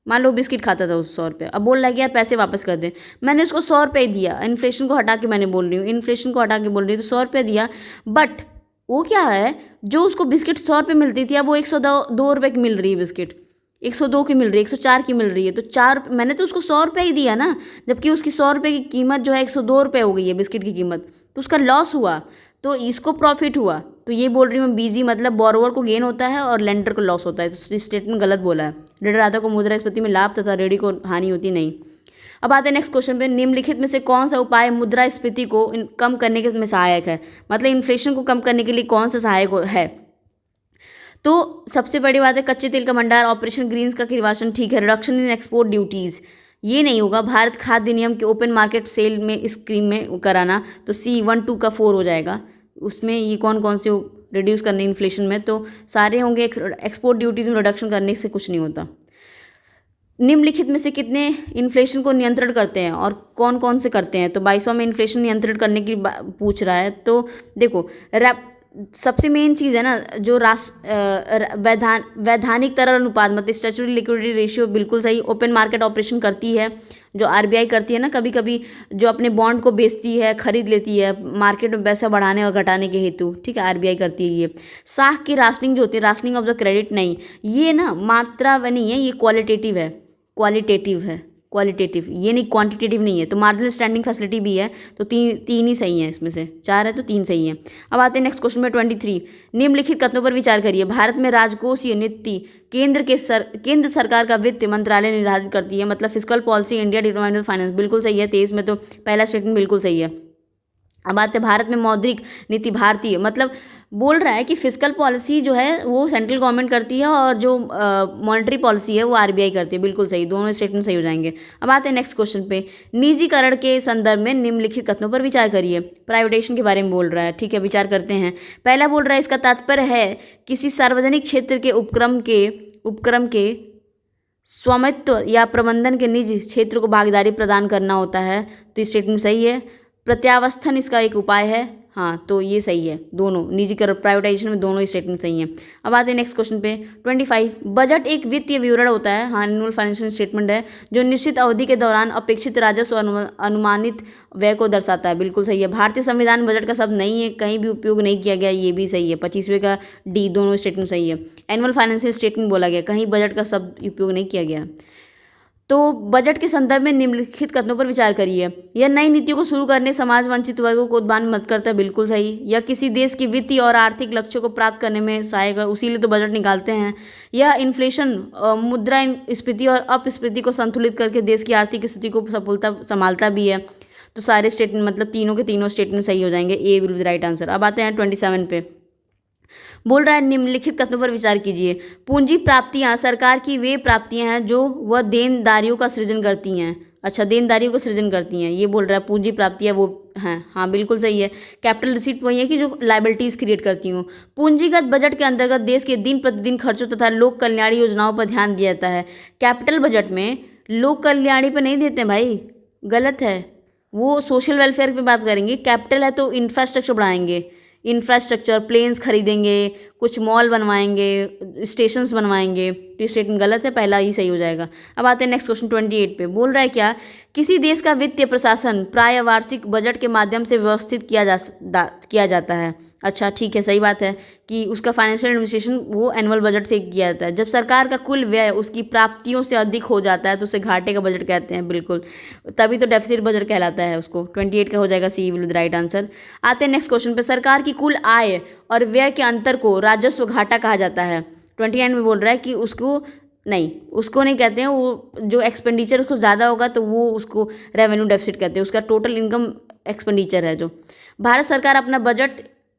मान लो बिस्किट खाता था उस 100 रुपये। अब बोल रहा है कि यार पैसे वापस कर दे। मैंने उसको 100 रुपये दिया, इन्फ्लेशन को हटा के मैंने बोल रही हूँ, इन्फ्लेशन को हटा के बोल रही हूँ, तो 100 रुपये दिया। बट वो क्या है, जो उसको बिस्किट 100 रुपये मिलती थी अब वो 102 रुपये की मिल रही है बिस्किट, 102 की मिल रही है, 104 की मिल रही है। तो 4 मैंने तो उसको 100 रुपये ही दिया ना, जबकि उसकी 100 रुपये की कीमत जो है 102 रुपये हो गई है बिस्किट की कीमत, तो उसका लॉस हुआ, तो इसको प्रॉफिट हुआ। तो ये बोल रही हूँ बीजी मतलब बोरोवर को गेन होता है और लेंडर को लॉस होता है। तो स्टेटमेंट गलत बोला है। ऋण राधा को मुद्रास्फीति में लाभ तथा ऋणी को हानि होती नहीं। अब आते हैं नेक्स्ट क्वेश्चन पे। निम्नलिखित में से कौन सा उपाय मुद्रास्फीति को कम करने के में सहायक है, मतलब इन्फ्लेशन को कम करने के लिए कौन सा सहायक है? तो सबसे बड़ी बात है कच्चे तेल का भंडार, ऑपरेशन ग्रीन्स का निर्वाचन, ठीक है। रिडक्शन इन एक्सपोर्ट ड्यूटीज़, ये नहीं होगा। भारत खाद्य नियम के ओपन मार्केट सेल में स्कीम में कराना, तो C 1 2 का 4 हो जाएगा। उसमें ये कौन कौन से रिड्यूस करने इन्फ्लेशन में, तो सारे होंगे। एक्सपोर्ट ड्यूटीज़ में रिडक्शन करने से कुछ नहीं होता। निम्नलिखित में से कितने इन्फ्लेशन को नियंत्रण करते हैं और कौन कौन से करते हैं? तो 22वां में इन्फ्लेशन नियंत्रण करने की पूछ रहा है। तो देखो, सबसे मेन चीज़ है ना, जो वैधानिक तरल अनुपात मतलब स्टैट्यूटरी लिक्विडिटी रेशियो, बिल्कुल सही। ओपन मार्केट ऑपरेशन करती है जो आरबीआई करती है ना, कभी कभी जो अपने बॉन्ड को बेचती है, खरीद लेती है मार्केट में पैसा बढ़ाने और घटाने के हेतु, ठीक है, आरबीआई करती है ये। साख की राशनिंग जो होती है, राशनिंग ऑफ द क्रेडिट, नहीं, ये ना मात्रा व नहीं है, ये क्वालिटेटिव है, क्वालिटेटिव है, क्वालिटेटिव, ये नहीं क्वांटिटेटिव नहीं है। तो मार्जिनल स्टैंडिंग फैसिलिटी भी है, तो तीन तीन ही सही है, इसमें से 4 है तो 3 सही है। अब आते हैं नेक्स्ट क्वेश्चन में 23। निम्नलिखित कथनों पर विचार करिए। भारत में राजकोषीय नीति केंद्र सरकार का वित्त मंत्रालय निर्धारित करती है, मतलब fiscal policy India department of finance, बिल्कुल सही है। 23 में तो पहला स्टेटमेंट बिल्कुल सही है। अब आते हैं भारत में मौद्रिक नीति भारतीय, मतलब बोल रहा है कि फिस्कल पॉलिसी जो है वो सेंट्रल गवर्नमेंट करती है और जो मॉनेटरी पॉलिसी है वो आरबीआई करती है, बिल्कुल सही, दोनों स्टेटमेंट सही हो जाएंगे। अब आते हैं नेक्स्ट क्वेश्चन पे। निजीकरण के संदर्भ में निम्नलिखित कथनों पर विचार करिए। प्राइवेटाइजेशन के बारे में बोल रहा है, ठीक है, विचार करते हैं। पहला बोल रहा है इसका तात्पर्य है किसी सार्वजनिक क्षेत्र के उपक्रम के स्वामित्व या प्रबंधन के निजी क्षेत्र को भागीदारी प्रदान करना होता है, तो ये स्टेटमेंट सही है। प्रत्यावस्थन इसका एक उपाय है, हाँ, तो ये सही है। दोनों निजीकरण प्राइवेटाइजेशन में दोनों ही स्टेटमेंट सही हैं। अब आते हैं नेक्स्ट क्वेश्चन पे 25। बजट एक वित्तीय विवरण होता है, हाँ, एनुअल फाइनेंशियल स्टेटमेंट है, जो निश्चित अवधि के दौरान अपेक्षित राजस्व अनुमानित व्यय को दर्शाता है, बिल्कुल सही है। भारतीय संविधान में बजट का शब्द नहीं है, कहीं भी उपयोग नहीं किया गया, ये भी सही है। 25वें का डी, दोनों स्टेटमेंट सही है। एनुअल फाइनेंशियल स्टेटमेंट बोला गया, कहीं बजट का शब्द उपयोग नहीं किया गया। तो बजट के संदर्भ में निम्नलिखित कथनों पर विचार करिए। यह नई नीतियों को शुरू करने, समाज वंचित वर्गों को उत्थान मदद करता है, बिल्कुल सही। यह किसी देश की वित्तीय और आर्थिक लक्ष्यों को प्राप्त करने में सहायक है, उसीलिए तो बजट निकालते हैं। यह इन्फ्लेशन, मुद्रास्फीति और अपस्फीति को संतुलित करके देश की आर्थिक स्थिति को सफलता संभालता भी है। तो सारे स्टेटमेंट मतलब तीनों के तीनों स्टेटमेंट सही हो जाएंगे, A will be the right answer. अब आते हैं 27 पे। बोल रहा है निम्नलिखित कथनों पर विचार कीजिए। पूंजी प्राप्तियां सरकार की वे प्राप्तियां हैं जो वह देनदारियों का सृजन करती हैं। अच्छा, देनदारियों का सृजन करती हैं, ये बोल रहा है पूंजी प्राप्तियां वो हैं, हाँ, बिल्कुल सही है। कैपिटल रिसीट वही है कि जो लाइबिलिटीज क्रिएट करती हूँ। पूंजीगत बजट के अंतर्गत देश के दिन प्रतिदिन खर्चों तथा लोक कल्याणी योजनाओं पर ध्यान दिया जाता है। कैपिटल बजट में लोक कल्याणी पर नहीं देते भाई, गलत है, वो सोशल वेलफेयर पे बात करेंगे। कैपिटल है तो इंफ्रास्ट्रक्चर बढ़ाएंगे, इंफ्रास्ट्रक्चर, प्लेन्स खरीदेंगे, कुछ मॉल बनवाएंगे, स्टेशंस बनवाएंगे, तो ये स्टेटमेंट गलत है, पहला ही सही हो जाएगा। अब आते हैं नेक्स्ट क्वेश्चन 28 पे। बोल रहा है क्या, किसी देश का वित्तीय प्रशासन प्राय वार्षिक बजट के माध्यम से व्यवस्थित किया जाता है। अच्छा, ठीक है, सही बात है कि उसका फाइनेंशियल एडमिनिस्ट्रेशन वो एनुअल बजट से किया जाता है। जब सरकार का कुल व्यय उसकी प्राप्तियों से अधिक हो जाता है तो उसे घाटे का बजट कहते हैं, बिल्कुल, तभी तो डेफिसिट बजट कहलाता है उसको। 28 का हो जाएगा C will be the right answer. आते हैं नेक्स्ट क्वेश्चन पे। सरकार की कुल आय और व्यय के अंतर को राजस्व घाटा कहा जाता है। 29 में बोल रहा है कि उसको नहीं कहते हैं, वो जो एक्सपेंडिचर उसको ज़्यादा होगा तो वो उसको रेवेन्यू डेफिसिट कहते हैं, उसका टोटल इनकम एक्सपेंडिचर है जो। भारत सरकार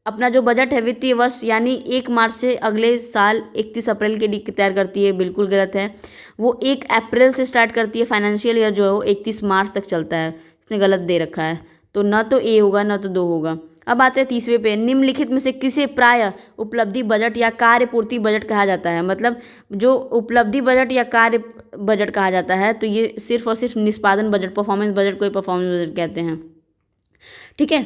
अपना जो बजट है वित्तीय वर्ष यानी 1 मार्च से अगले साल 31 अप्रैल के लिए तैयार करती है, बिल्कुल गलत है। वो 1 अप्रैल से स्टार्ट करती है, फाइनेंशियल ईयर जो है वो 31 मार्च तक चलता है, इसने गलत दे रखा है, तो न तो ए होगा न तो 2 होगा। अब आते हैं 30वें पे। निम्नलिखित में से किसे प्राय उपलब्धि बजट या कार्य पूर्ति बजट कहा जाता है? मतलब जो उपलब्धि बजट या कार्य बजट कहा जाता है, तो ये सिर्फ और सिर्फ निष्पादन बजट, परफॉर्मेंस बजट को परफॉर्मेंस बजट कहते हैं, ठीक है।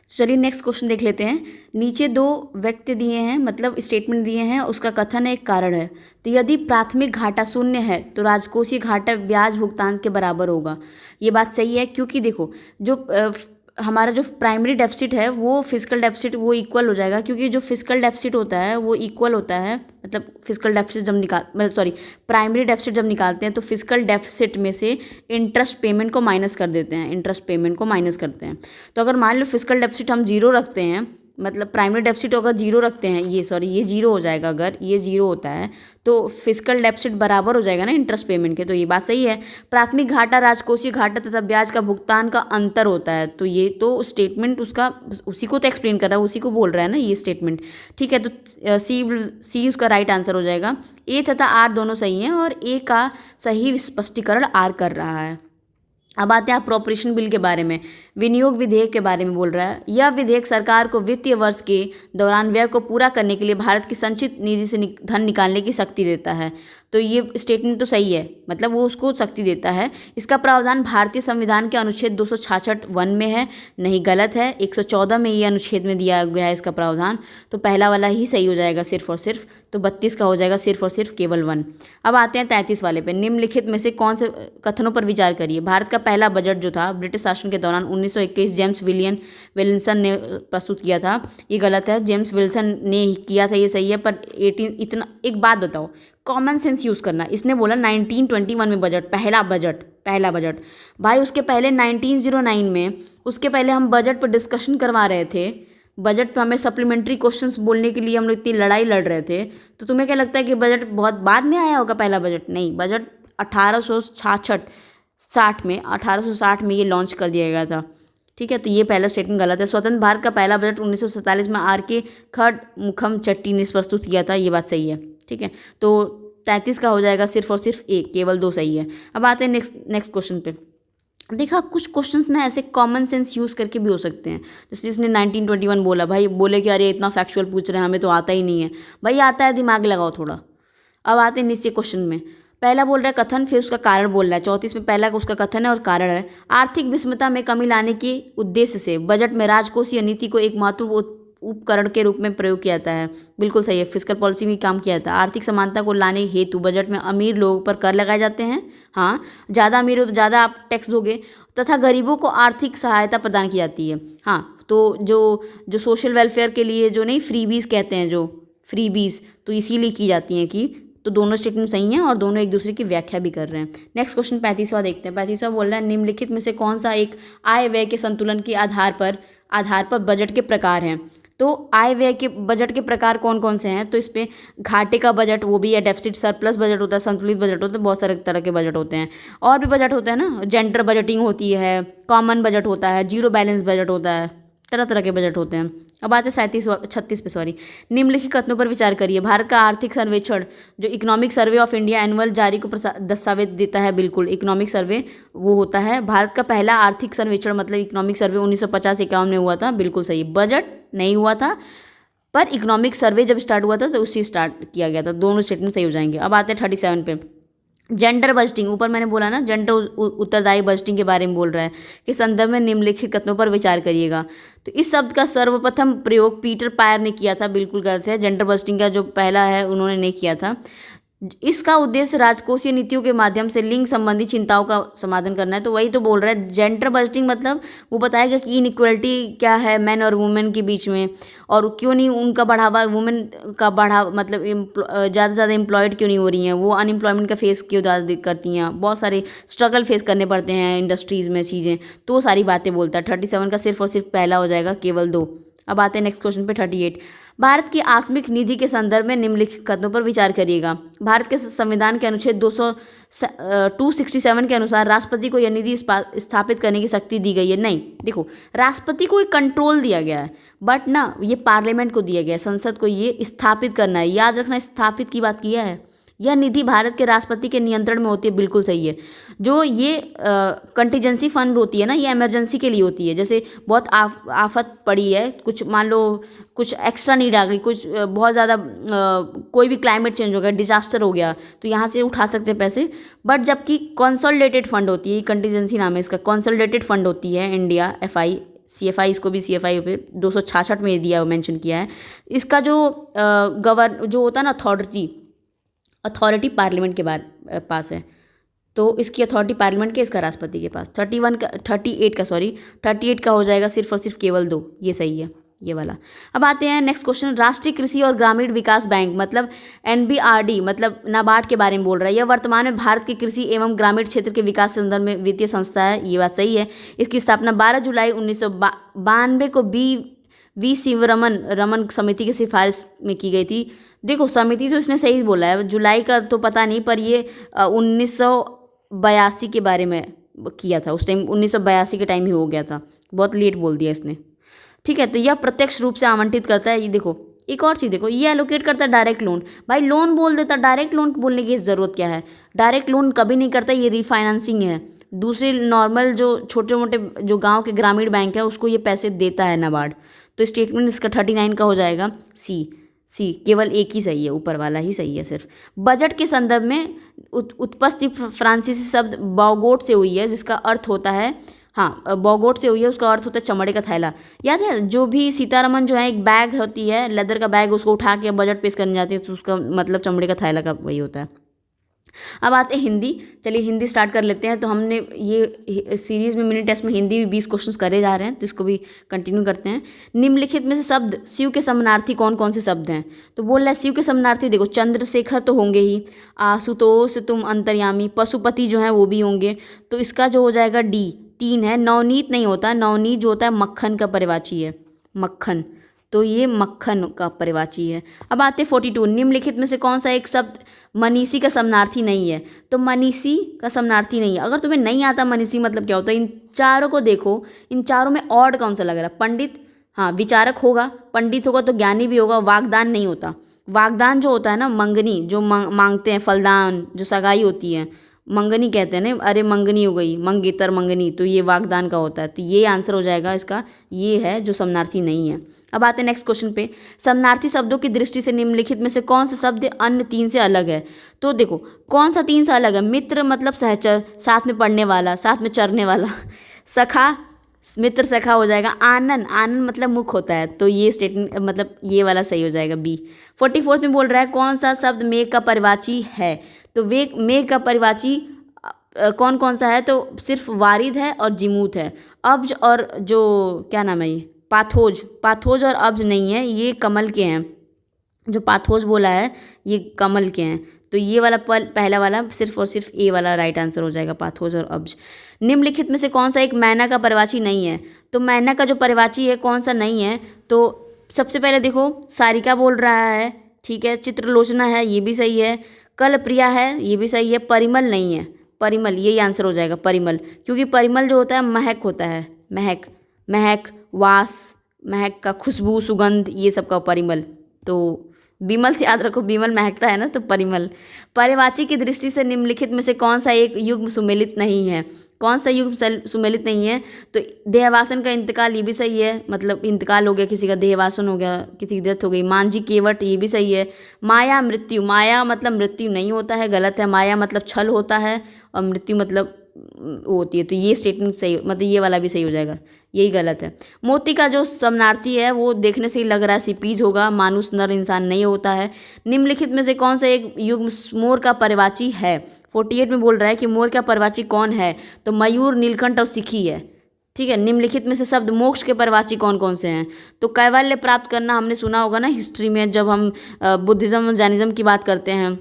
चलिए नेक्स्ट क्वेश्चन देख लेते हैं। नीचे 2 व्यक्ति दिए हैं, मतलब स्टेटमेंट दिए हैं, उसका कथन है, एक कारण है। तो यदि प्राथमिक घाटा 0 है तो राजकोषीय घाटा ब्याज भुगतान के बराबर होगा। ये बात सही है, क्योंकि देखो जो हमारा जो प्राइमरी डेफिसिट है वो फिस्कल डेफिसिट वो इक्वल हो जाएगा, क्योंकि जो फिस्कल डेफिसिट होता है वो इक्वल होता है, मतलब फिस्कल डेफिसिट जब प्राइमरी डेफिसिट जब निकालते हैं तो फिस्कल डेफिसिट में से इंटरेस्ट पेमेंट को माइनस कर देते हैं, इंटरेस्ट पेमेंट को माइनस करते हैं। तो अगर मान लो फिस्कल डेफिसिट हम 0 रखते हैं, मतलब प्राइमरी डेफिसिट अगर 0 रखते हैं, ये 0 हो जाएगा, अगर ये 0 होता है तो फिस्कल डेफिसिट बराबर हो जाएगा ना इंटरेस्ट पेमेंट के, तो ये बात सही है। प्राथमिक घाटा राजकोषीय घाटा तथा ब्याज का भुगतान का अंतर होता है, तो ये तो स्टेटमेंट उसका उसी को तो एक्सप्लेन कर रहा है, उसी को बोल रहा है ना ये स्टेटमेंट, ठीक है। तो सी उसका राइट आंसर हो जाएगा। ए तथा आर दोनों सही हैं और ए का सही स्पष्टीकरण आर कर रहा है। अब आते हैं अप्रोप्रिएशन बिल के बारे में, विनियोग विधेयक के बारे में बोल रहा है। यह विधेयक सरकार को वित्तीय वर्ष के दौरान व्यय को पूरा करने के लिए भारत की संचित निधि से धन निकालने की शक्ति देता है। तो ये स्टेटमेंट तो सही है, मतलब वो उसको शक्ति देता है। इसका प्रावधान भारतीय संविधान के अनुच्छेद 266(1) में है, नहीं गलत है, 114 में ये अनुच्छेद में दिया गया है इसका प्रावधान। तो पहला वाला ही सही हो जाएगा सिर्फ और सिर्फ। तो 32 का हो जाएगा सिर्फ और सिर्फ केवल 1। अब आते हैं 33 वाले पे। निम्नलिखित में से कौन से कथनों पर विचार करिए। भारत का पहला बजट जो था ब्रिटिश शासन के दौरान 1921 जेम्स विलिसन ने प्रस्तुत किया था, ये गलत है। जेम्स विल्सन ने किया था, ये सही है। पर 18 इतना, एक बात बताओ, कॉमन सेंस यूज़ करना। इसने बोला 1921 में बजट, पहला बजट भाई। उसके पहले 1909 में, उसके पहले हम बजट पर डिस्कशन करवा रहे थे। बजट पे हमें सप्लीमेंट्री क्वेश्चंस बोलने के लिए हम लोग इतनी लड़ाई लड़ रहे थे। तो तुम्हें क्या लगता है कि बजट बहुत बाद में आया होगा पहला बजट? नहीं, बजट 1860 में ये लॉन्च कर दिया गया था। ठीक है, तो ये पहला स्टेटमेंट गलत है। स्वतंत्र भारत का पहला बजट 1947 में R.K. खडमुखम चट्टी ने प्रस्तुत किया था, ये बात सही है। ठीक है, तो 33 का हो जाएगा सिर्फ और सिर्फ एक, केवल 2 सही है। अब आते हैं नेक्स्ट क्वेश्चन पे। देखा, कुछ क्वेश्चंस ना ऐसे कॉमन सेंस यूज़ करके भी हो सकते हैं। जैसे जिसने 1921 बोला, भाई बोले कि अरे इतना फैक्चुअल पूछ रहे हैं, हमें तो आता ही नहीं है। भाई आता है, दिमाग लगाओ थोड़ा। अब आते हैं नीचे क्वेश्चन में। पहला बोल रहा है कथन, फिर उसका कारण बोल रहा है। 34 में पहला उसका कथन है और कारण है। आर्थिक विषमता में कमी लाने के उद्देश्य से बजट में राजकोषीय नीति को एक महत्वपूर्ण उपकरण के रूप में प्रयोग किया जाता है। बिल्कुल सही है, फिस्कल पॉलिसी में काम किया जाता है। आर्थिक समानता को लाने हेतु बजट में अमीर लोगों पर कर लगाए जाते हैं। हाँ, ज़्यादा अमीर हो तो ज़्यादा आप टैक्स दोगे, तथा गरीबों को आर्थिक सहायता प्रदान की जाती है। हाँ, तो जो सोशल वेलफेयर के लिए जो नहीं फ्रीबीज कहते हैं, जो फ्रीबीज, तो इसीलिए की जाती हैं कि, तो दोनों स्टेटमेंट सही हैं और दोनों एक दूसरे की व्याख्या भी कर रहे हैं। नेक्स्ट क्वेश्चन 35वां देखते हैं। 35वां बोल रहा है निम्नलिखित में से कौन सा एक आय व्यय के संतुलन के आधार पर बजट के प्रकार हैं। तो आय व्यय के बजट के प्रकार कौन कौन से हैं? तो इस पे घाटे का बजट, वो भी है, डेफिसिट सरप्लस बजट होता है, संतुलित बजट होता है, बहुत सारे तरह के बजट होते हैं। और भी बजट होता है ना, जेंडर बजटिंग होती है, कॉमन बजट होता है, जीरो बैलेंस बजट होता है, तरह तरह के बजट होते हैं। अब आते हैं 36 पे, सॉरी। निम्नलिखित कथनों पर विचार करिए। भारत का आर्थिक सर्वेक्षण जो economic survey of India annual जारी को दस्तावेज देता है, बिल्कुल इकोनॉमिक सर्वे वो होता है। भारत का पहला आर्थिक सर्वेक्षण मतलब इकोनॉमिक सर्वे 1950-51 में हुआ था, बिल्कुल सही। बजट नहीं हुआ था, पर इकोनॉमिक सर्वे जब स्टार्ट हुआ था तो उससे स्टार्ट किया गया था। दोनों स्टेटमेंट सही हो जाएंगे। अब आते हैं 37 पे। जेंडर बजटिंग, ऊपर मैंने बोला ना, जेंडर उत्तरदायी बजटिंग के बारे में बोल रहा है कि संदर्भ में निम्नलिखित कथनों पर विचार करिएगा। तो इस शब्द का सर्वप्रथम प्रयोग पीटर पायर ने किया था, बिल्कुल गलत है। जेंडर बजटिंग का जो पहला है उन्होंने नहीं किया था। इसका उद्देश्य राजकोषीय नीतियों के माध्यम से लिंग संबंधी चिंताओं का समाधान करना है। तो वही तो बोल रहा है, जेंडर बजटिंग मतलब वो बताएगा कि इनइक्वलिटी क्या है मैन और वुमेन के बीच में, और क्यों नहीं उनका बढ़ावा, वुमेन का बढ़ावा, मतलब ज़्यादा से ज़्यादा एम्प्लॉयड क्यों नहीं हो रही हैं, वो अनएम्प्लॉयमेंट का फेस क्यों ज़्यादा करती हैं, बहुत सारे स्ट्रगल फेस करने पड़ते हैं इंडस्ट्रीज़ में चीज़ें, तो वो सारी बातें बोलता है। 37 का सिर्फ और सिर्फ पहला हो जाएगा, केवल 2। अब आते हैं नेक्स्ट क्वेश्चन पे 38। भारत की आकस्मिक निधि के संदर्भ में निम्नलिखित कथनों पर विचार करिएगा। भारत के संविधान के अनुच्छेद 267 के अनुसार राष्ट्रपति को यह निधि स्थापित करने की शक्ति दी गई है। नहीं, देखो, राष्ट्रपति को एक कंट्रोल दिया गया है, बट ना ये पार्लियामेंट को दिया गया है, संसद को ये स्थापित करना है। याद रखना, स्थापित की बात किया है। यह निधि भारत के राष्ट्रपति के नियंत्रण में होती है, बिल्कुल सही है। जो ये कंटीजेंसी फंड होती है ना, ये इमरजेंसी के लिए होती है। जैसे बहुत आफत पड़ी है, कुछ मान लो कुछ एक्स्ट्रा नीड आ गई, कुछ बहुत ज़्यादा कोई भी क्लाइमेट चेंज हो गया, डिजास्टर हो गया, तो यहाँ से उठा सकते हैं पैसे। बट जबकि कंसोलिडेटेड फंड होती है, कंटीजेंसी नाम है इसका, कंसोलिडेटेड फंड होती है इंडिया, FI CFI, इसको भी CFI पे 266 में दिया मेंशन किया है। इसका जो जो होता है ना अथॉरिटी पार्लियामेंट के पास है, तो इसकी अथॉरिटी पार्लियामेंट के, इसका राष्ट्रपति के पास। 38 का हो जाएगा सिर्फ और सिर्फ केवल 2, ये सही है, ये वाला। अब आते हैं नेक्स्ट क्वेश्चन। राष्ट्रीय कृषि और ग्रामीण विकास बैंक मतलब NBRD मतलब नाबार्ड के बारे में बोल रहा है। यह वर्तमान में भारत के कृषि एवं ग्रामीण क्षेत्र के विकास के संदर्भ में वित्तीय संस्था है, ये बात सही है। इसकी स्थापना 12 जुलाई 1992 को वी रमन समिति की सिफारिश में की गई थी। देखो, समिति तो इसने सही बोला है, जुलाई का तो पता नहीं, पर ये 1982 के बारे में किया था। उस टाइम 1982 के टाइम ही हो गया था, बहुत लेट बोल दिया इसने। ठीक है, तो यह प्रत्यक्ष रूप से आवंटित करता है। ये देखो, एक और चीज़ देखो, ये एलोकेट करता है डायरेक्ट लोन। भाई लोन बोल देता, डायरेक्ट लोन बोलने की ज़रूरत क्या है? डायरेक्ट लोन कभी नहीं करता, ये रीफाइनेंसिंग है। दूसरे नॉर्मल जो छोटे मोटे जो गाँव के ग्रामीण बैंक है उसको ये पैसे देता है नाबार्ड। तो स्टेटमेंट इसका 39 का हो जाएगा C। सी, केवल एक ही सही है, ऊपर वाला ही सही है सिर्फ। बजट के संदर्भ में उत्पत्ति फ्रांसीसी शब्द बॉगोट से हुई है, जिसका अर्थ होता है, हाँ बॉगोट से हुई है, उसका अर्थ होता है चमड़े का थैला। याद है जो भी सीतारमन जो है एक बैग होती है लेदर का बैग, उसको उठा के बजट पेश करने जाती है तो उसका मतलब चमड़े का थैला का वही होता है। अब आते हैं हिंदी। चलिए हिंदी स्टार्ट कर लेते हैं। तो हमने ये सीरीज़ में मिनी टेस्ट में हिंदी भी 20 क्वेश्चंस करे जा रहे हैं, तो इसको भी कंटिन्यू करते हैं। निम्नलिखित में से शब्द शिव के समानार्थी कौन कौन से शब्द हैं? तो बोल रहा है शिव के समानार्थी, देखो चंद्रशेखर तो होंगे ही, आशुतोष तुम अंतर्यामी, पशुपति जो है वो भी होंगे, तो इसका जो हो जाएगा डी, 3 है। नवनीत नहीं होता, नवनीत जो होता है मक्खन का परिवाची है, मक्खन, तो ये मक्खन का परिवाची है। अब आते 42, निम्नलिखित में से कौन सा एक शब्द मनीषी का समानार्थी नहीं है? तो मनीषी का समानार्थी नहीं है। अगर तुम्हें नहीं आता मनीषी मतलब क्या होता है, इन चारों को देखो, इन चारों में ऑड कौन सा लग रहा है? पंडित, हाँ विचारक होगा, पंडित होगा तो ज्ञानी भी होगा, वागदान नहीं होता। वागदान जो होता है ना, मंगनी जो मांगते हैं, फलदान जो सगाई होती है, मंगनी कहते हैं ना, अरे मंगनी हो गई, मंगेतर मंगनी, तो ये वागदान का होता है। तो ये आंसर हो जाएगा इसका, ये है जो समानार्थी नहीं है। अब आते हैं नेक्स्ट क्वेश्चन पे। समानार्थी शब्दों की दृष्टि से निम्नलिखित में से कौन सा शब्द अन्य 3 से अलग है? तो देखो कौन सा 3 से अलग है? मित्र मतलब सहचर, साथ में पढ़ने वाला, साथ में चरने वाला। सखा, मित्र सखा हो जाएगा। आनन, आनन मतलब मुख होता है, तो ये स्टेटमेंट मतलब ये वाला सही हो जाएगा बी। 44 में बोल रहा है कौन सा शब्द मेघ का परिवाची है? तो वे मेघ का परिवाची कौन कौन सा है? तो सिर्फ वारिद है और जिमूत है। अब्ज और जो क्या नाम है, ये पाथोज, पाथोज और अब्ज नहीं है, ये कमल के हैं। जो पाथोज बोला है ये कमल के हैं, तो ये वाला पहला वाला सिर्फ और सिर्फ ए वाला राइट आंसर हो जाएगा, पाथोज और अब्ज। निम्नलिखित में से कौन सा एक मैना का परिवाची नहीं है? तो मैना का जो परिवाची है कौन सा नहीं है? तो सबसे पहले देखो सारिका बोल रहा है, ठीक है, चित्रलोचना है, ये भी सही है, कल प्रिया है, ये भी सही है, परिमल नहीं है, परिमल यही आंसर हो जाएगा, परिमल, क्योंकि परिमल जो होता है महक होता है, महक, महक, वास, महक का खुशबू, सुगंध, ये सब का परिमल। तो विमल से याद रखो, विमल महकता है ना, तो परिमल। पर्यायवाची की दृष्टि से निम्नलिखित में से कौन सा एक युग्म सुमेलित नहीं है? कौन सा युग्म सुमेलित नहीं है? तो देहवासन का इंतकाल, ये भी सही है, मतलब इंतकाल हो गया किसी का, देहवासन हो गया, किसी की डेथ हो गई। मांझी केवट, ये भी सही है। माया मृत्यु, माया मतलब मृत्यु नहीं होता है, गलत है। माया मतलब छल होता है और मृत्यु मतलब होती है, तो ये स्टेटमेंट सही, मतलब ये वाला भी सही हो जाएगा, यही गलत है। मोती का जो समानार्थी है वो देखने से ही लग रहा है सिपीज होगा, मानुष नर इंसान नहीं होता है। निम्नलिखित में से कौन सा एक युग्म मोर का परिवाची है? 48 में बोल रहा है कि मोर का परिवाची कौन है? तो मयूर, नीलकंठ और सिखी है, ठीक है। निम्नलिखित में से शब्द मोक्ष के परिवाची कौन कौन से हैं? तो कैवल्य प्राप्त करना हमने सुना होगा ना हिस्ट्री में, जब हम बुद्धिज़्म जैनिज़्म की बात करते हैं,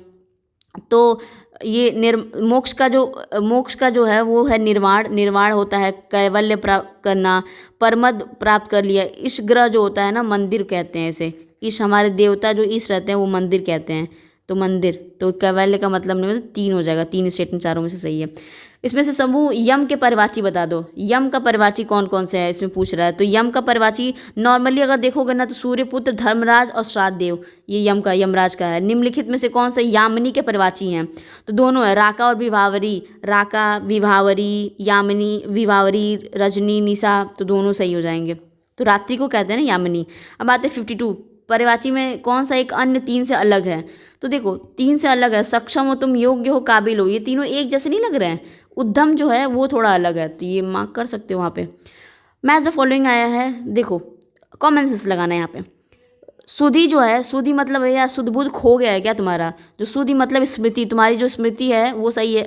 तो ये मोक्ष का जो है वो है निर्वाण, निर्वाण होता है, कैवल्य प्राप्त करना, परमद प्राप्त कर लिया। ईश ग्रह जो होता है ना, मंदिर कहते हैं इसे, ईश हमारे देवता जो ईश रहते हैं वो मंदिर कहते हैं, तो मंदिर, तो कैवल्य का मतलब नहीं, 3 हो जाएगा, 3 स्टेटमेंट चारों में से सही है। इसमें से समूह यम के परिवाची बता दो, यम का परिवाची कौन कौन से है इसमें पूछ रहा है। तो यम का परिवाची नॉर्मली अगर देखोगे ना तो सूर्यपुत्र, धर्मराज और श्राद्ध देव, ये यम का, यमराज का है। निम्नलिखित में से कौन सा यामिनी के परिवाची हैं? तो दोनों है, राका और विभावरी, राका विभावरी, यामिनी विभावरी, रजनी निशा, तो दोनों सही हो जाएंगे। तो रात्रि को कहते हैं ना यामिनी। अब आते 52, परिवाची में कौन सा एक अन्य 3 से अलग है? तो देखो 3 से अलग है, सक्षम हो तुम, योग्य हो, काबिल हो, ये तीनों एक जैसे नहीं लग रहे हैं। उद्यम जो है वो थोड़ा अलग है, तो ये मार्क कर सकते हो वहाँ पे। मैच द फॉलोइंग आया है, देखो कॉमन सेंस लगाना है यहाँ पे। सुधि जो है, सुधि मतलब है यार, सुध बुध खो गया है क्या तुम्हारा? जो सुधि मतलब स्मृति, तुम्हारी जो स्मृति है वो सही है,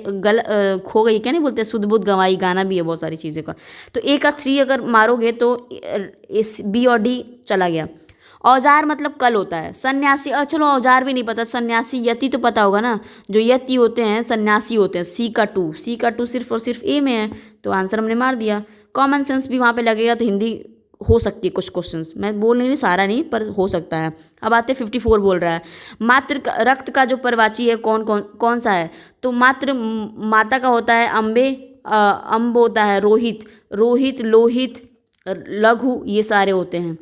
खो गई, क्या नहीं बोलते, सुध बुध गंवाई, गाना भी है बहुत सारी चीज़ें का। तो ए का 3 अगर मारोगे तो बी और डी चला गया। औजार मतलब कल होता है। सन्यासी, चलो औजार भी नहीं पता, सन्यासी, यति तो पता होगा ना, जो यति होते हैं सन्यासी होते हैं। सी का 2 सिर्फ और सिर्फ ए में है, तो आंसर हमने मार दिया। कॉमन सेंस भी वहाँ पे लगेगा, तो हिंदी हो सकती है कुछ क्वेश्चंस, मैं बोल नहीं रही सारा नहीं, पर हो सकता है। अब आते 54 बोल रहा है मातृ रक्त का जो परिवाची है कौन सा है? तो मातृ माता का होता है अम्बे, अम्ब होता है रोहित, रोहित, लोहित, लघु, ये सारे होते हैं,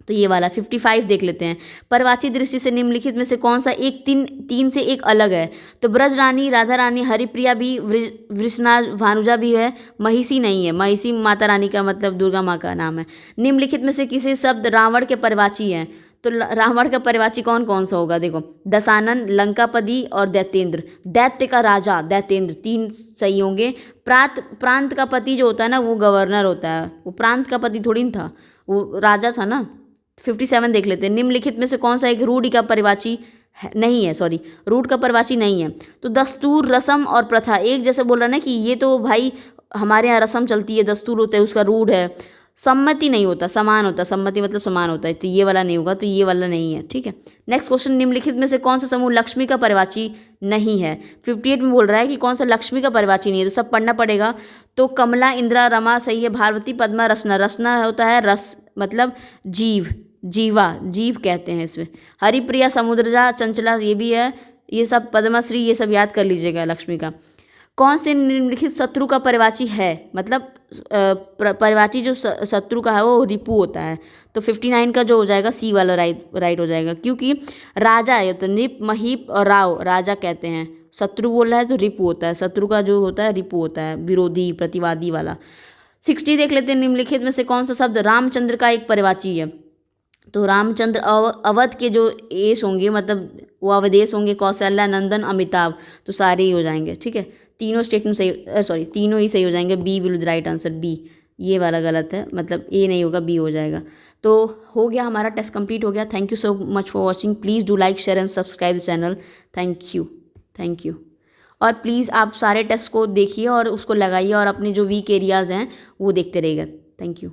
तो ये वाला 55 देख लेते हैं। परिवाची दृष्टि से निम्नलिखित में से कौन सा एक 3 से एक अलग है? तो ब्रज रानी, राधा रानी, हरिप्रिया भी, वृषना, भानुजा भी है, महिषी नहीं है, महिषी माता रानी का मतलब दुर्गा माँ का नाम है। निम्नलिखित में से किसी शब्द रावण के परिवाची हैं? तो रावण का परिवाची कौन कौन सा होगा? देखो, दशानन, लंकापति और दैत्येंद्र। दैत्य का राजा दैत्येंद्र, 3 सही होंगे। प्रांत का पति जो होता है ना वो गवर्नर होता है, वो प्रांत का पति थोड़ी ना था, वो राजा था ना। 57 देख लेते हैं। निम्नलिखित में से कौन सा एक रूढ़ि का परिवाची नहीं है, सॉरी, रूढ़ का परिवाची नहीं है? तो दस्तूर, रस्म और प्रथा एक जैसे बोल रहा है ना कि ये तो भाई हमारे यहाँ रस्म चलती है, दस्तूर होता है, उसका रूढ़ है। सम्मति नहीं होता, समान होता है, सम्मति मतलब समान होता है, तो ये वाला नहीं होगा, तो ये वाला नहीं है, ठीक है। नेक्स्ट क्वेश्चन, निम्नलिखित में से कौन सा समूह लक्ष्मी का परिवाची नहीं है? 58 में बोल रहा है कि कौन सा लक्ष्मी का परिवाची नहीं है, तो सब पढ़ना पड़ेगा। तो कमला, इंदिरा, रमा सही है, भारवती, पद्मा, रसना। रसना होता है रस मतलब जीव, जीवा, जीव कहते हैं इसमें। हरिप्रिया, समुद्रजा, चंचला ये भी है, ये सब पद्मश्री, ये सब याद कर लीजिएगा लक्ष्मी का। कौन से निम्नलिखित शत्रु का परिवाची है? मतलब परिवाची जो शत्रु का है वो रिपु होता है। तो 59 का जो हो जाएगा सी वाला राइट हो जाएगा, क्योंकि राजा है तो निप, महीप और राव राजा कहते हैं। शत्रु बोल रहा है तो रिपु होता है, शत्रु का जो होता है रिपु होता है, विरोधी, प्रतिवादी वाला। 60 देख लेते हैं, निम्नलिखित में से कौन सा शब्द रामचंद्र का एक परिवाची है? तो रामचंद्र अवध के जो एस होंगे, मतलब वो अवधेश होंगे, कौशल्या, नंदन, अमिताभ, तो सारे ही हो जाएंगे, ठीक है। तीनों स्टेटमेंट सही, सॉरी तीनों ही सही हो जाएंगे। B will right answer, B. ये वाला गलत है, मतलब ए नहीं होगा, बी हो जाएगा। तो हो गया हमारा टेस्ट कंप्लीट हो गया। Thank you so much for watching. Please do like, share and subscribe the channel. Thank you, thank you. और प्लीज़ आप सारे टेस्ट को देखिए और उसको लगाइए और अपने जो वीक एरियाज़ हैं वो देखते रहिएगा। Thank you.